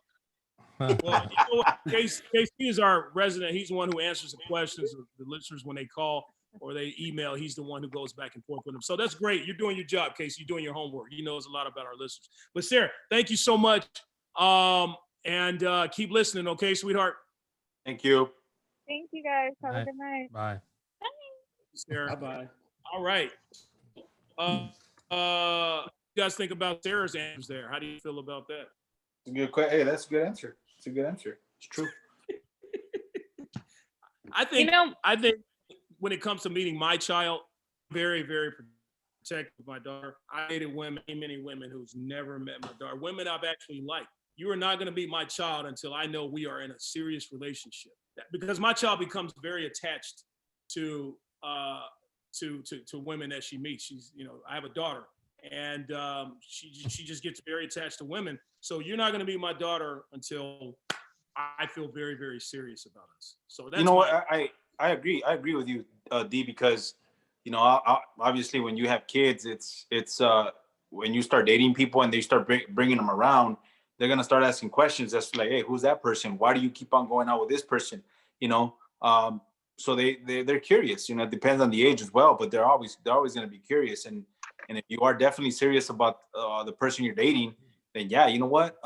Well, you know what? Casey is our resident. He's the one who answers the questions of the listeners when they call or they email. He's the one who goes back and forth with them. So that's great. You're doing your job, Casey. You're doing your homework. He knows a lot about our listeners. But Sarah, thank you so much. And keep listening, okay, sweetheart? Thank you. Thank you guys. Have Bye. a good night. Bye. Sarah. Bye-bye. All right. You guys think about Sarah's answers there? How do you feel about that? It's a good question. Hey, that's a good answer. It's a good answer. It's true. I think when it comes to meeting my child, very, very protective of my daughter. I dated many women who's never met my daughter, women I've actually liked. You are not going to meet my child until I know we are in a serious relationship, because my child becomes very attached to women that she meets. She's, I have a daughter, and she just gets very attached to women. So you're not going to meet my daughter until I feel very, very serious about us. So that's What? I agree with you, D, because obviously when you have kids, it's when you start dating people and they start bringing them around, they're gonna start asking questions. That's like, hey, who's that person? Why do you keep on going out with this person? So they're curious. It depends on the age as well, but they're always gonna be curious. And if you are definitely serious about the person you're dating, then yeah, you know what?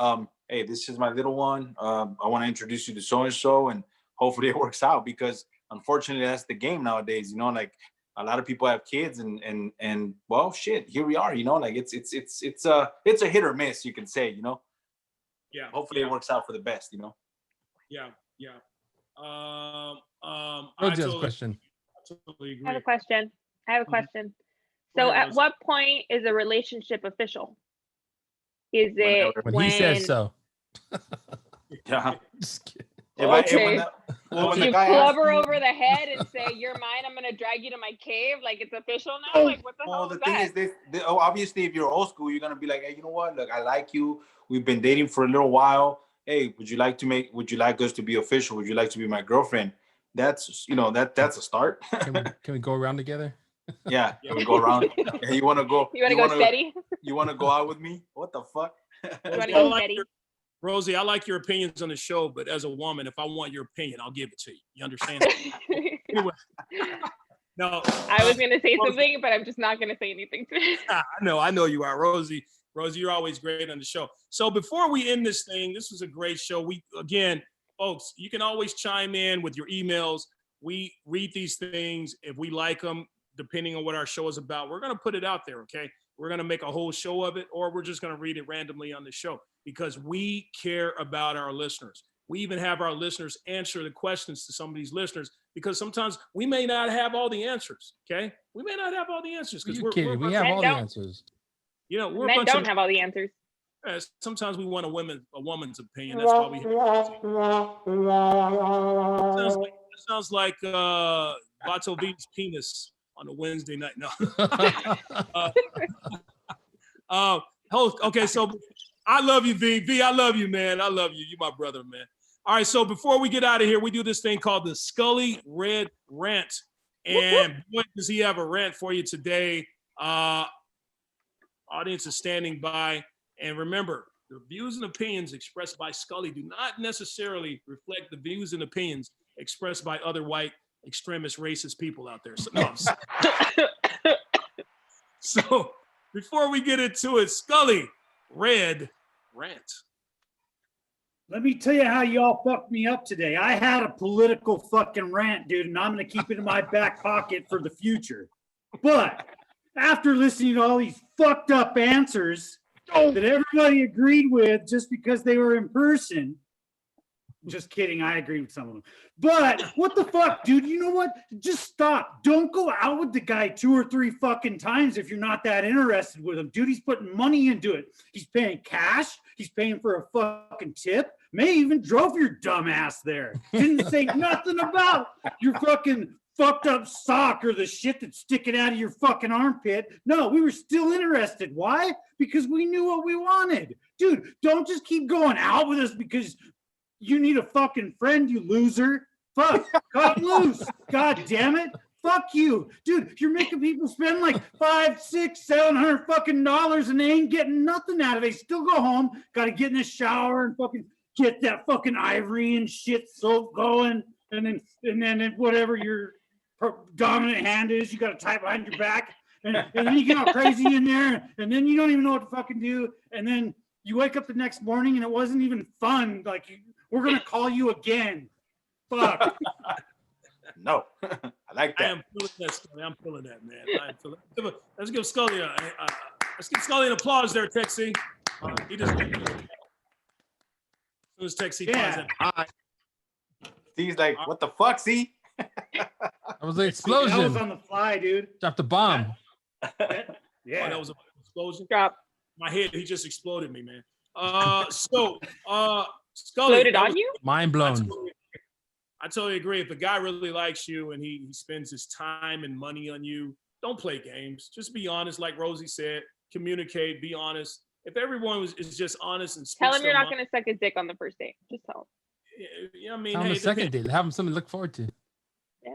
Hey, this is my little one. I want to introduce you to so and so, and hopefully it works out, because unfortunately that's the game nowadays. Like a lot of people have kids, and well, shit, here we are. Like it's a hit or miss, you can say. Yeah. Hopefully it works out for the best. Yeah. Rosie has a question. Totally agree. I have a question. So ahead, at Rosie. what point is a relationship official? Is it When he says so. Yeah. Just kidding. Okay. When You the guy club asks her you- over the head and say, "You're mine. I'm gonna drag you to my cave." Like it's official now. Like what the hell Well, the is thing that? is, obviously, if you're old school, you're gonna be like, hey, you know what? Look, I like you. We've been dating for a little while. Hey, would you like us to be official? Would you like to be my girlfriend? That's that's a start. Can we go around together? Yeah, can we go around? Hey, you want to go? You want to go steady? You want to go out with me? What the fuck? You want to I go like steady? Rosie, I like your opinions on the show, but as a woman, if I want your opinion, I'll give it to you. You understand? Anyway, no. I was gonna say something, but I'm just not gonna say anything to it. I know you are, Rosie. Rosie, you're always great on the show. So before we end this thing, this was a great show. Again, folks, you can always chime in with your emails. We read these things. If we like them, depending on what our show is about, we're going to put it out there, okay? We're going to make a whole show of it, or we're just going to read it randomly on the show, because we care about our listeners. We even have our listeners answer the questions to some of these listeners, because sometimes we may not have all the answers, okay? We may not have all the answers. Are you kidding? We have all the answers. We're Men don't have all the answers. Sometimes we want a woman's opinion. That's why we sounds like Bato V's penis on a Wednesday night. No. Okay, so I love you, V. V, I love you, man. I love you. You my brother, man. All right, so before we get out of here, we do this thing called the Scully Red Rant. And boy, does he have a rant for you today. Audience is standing by. And remember, the views and opinions expressed by Scully do not necessarily reflect the views and opinions expressed by other white extremist racist people out there. So before we get into it, Scully, Red Rant. Let me tell you how y'all fucked me up today. I had a political fucking rant, dude, and I'm going to keep it in my back pocket for the future. But after listening to all these fucked up answers that everybody agreed with just because they were in person, just kidding, I agree with some of them. But what the fuck, dude? You know what? Just stop. Don't go out with the guy 2 or 3 fucking times if you're not that interested with him. Dude, he's putting money into it. He's paying cash. He's paying for a fucking tip. May even drove your dumb ass there. Didn't say nothing about your fucking fucked up sock or the shit that's sticking out of your fucking armpit. No, we were still interested. Why? Because we knew what we wanted. Dude, don't just keep going out with us because you need a fucking friend, you loser. Fuck, cut loose. God damn it. Fuck you. Dude, you're making people spend like $500, $600, $700 fucking dollars and they ain't getting nothing out of it. They still go home, got to get in the shower and fucking get that fucking ivory and shit soap going. And then whatever your dominant hand is, you got to tie behind your back. And then you get all crazy in there and then you don't even know what to fucking do. And then you wake up the next morning and it wasn't even fun. Like, we're going to call you again. Fuck. No, I like that. I am feeling that, Scully. I'm feeling that, man. Let's give Scully an applause there, Texie. He just as Texie finds it. Hi. He's like, what the fuck, see? That was an explosion. That was on the fly, dude. Dropped a bomb. Yeah. Oh, that was an explosion? Drop. My head, he just exploded me, man. Scully. Exploded on you? Mind blown. I totally agree. If a guy really likes you and he spends his time and money on you, don't play games. Just be honest, like Rosie said. Communicate, be honest. If everyone is just honest and Tell him you're not going to suck his dick on the first date. Just tell him. Yeah, I mean, On hey, the second date, have him something to look forward to.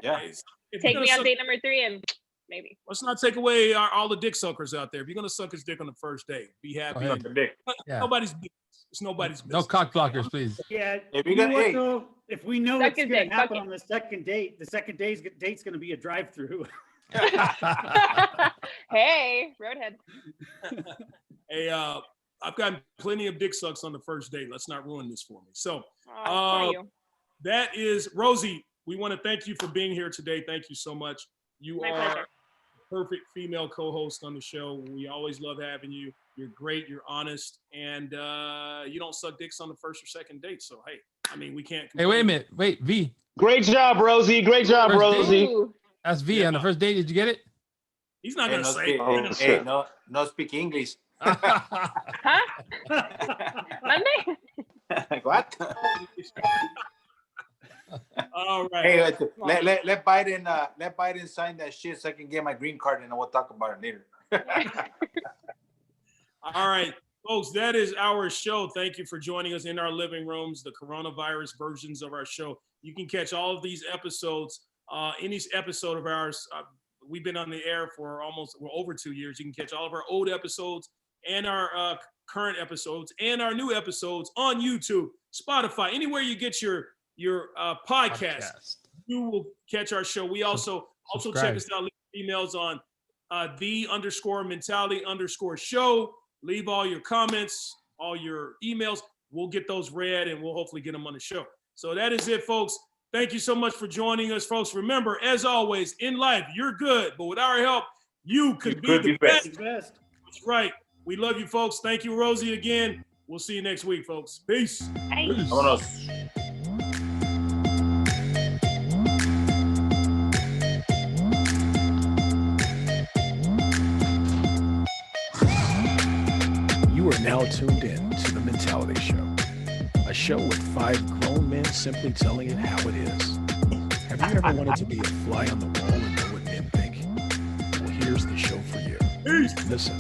Yeah. If you're Take gonna me on suck- date number 3 and maybe. Let's not take away all the dick suckers out there. If you're gonna suck his dick on the first date, be happy. ahead. and- Yeah. Nobody's business. It's nobody's business. No cock blockers, please. Yeah. If You you know got- what, hey. though? If we know Suck it's his going dick, to happen fuck it. on the second date, the second date's going to be a drive-through. Hey, roadhead. Hey, I've gotten plenty of dick sucks on the first date. Let's not ruin this for me. So Oh, for you. that is Rosie. We want to thank you for being here today. Thank you so much. You My are pleasure. a perfect female co-host on the show. We always love having you. You're great. You're honest, and you don't suck dicks on the first or second date. So hey, I mean, we can't. Hey, wait a complain. minute. Wait, V. Great job, Rosie. Great job, First date? Rosie. Ooh. That's V on the first date. Did you get it? He's not Hey, gonna no say. speak, it. He's gonna say shit. hey, no speak English. Huh? Monday? What? All right. Hey, let Biden sign that shit so I can get my green card, and we'll talk about it later. All right, folks, that is our show. Thank you for joining us in our living rooms, the coronavirus versions of our show. You can catch all of these episodes, any episode of ours. We've been on the air for over 2 years. You can catch all of our old episodes and our current episodes and our new episodes on YouTube, Spotify, anywhere you get your podcast. You will catch our show. We also check Subscribe. us out. Leave emails on the_mentality_show. Leave all your comments, all your emails. We'll get those read and we'll hopefully get them on the show. So that is it, folks. Thank you so much for joining us, folks. Remember, as always, in life, you're good, but with our help, you could be the best. Best. That's right. We love you, folks. Thank you, Rosie, again. We'll see you next week, folks. Peace. Hey. Vámonos. You are now tuned in to The Mentality Show, a show with 5 grown men simply telling it how it is. Have you ever wanted to be a fly on the wall and know what men think? Well, here's the show for you. Peace. Listen,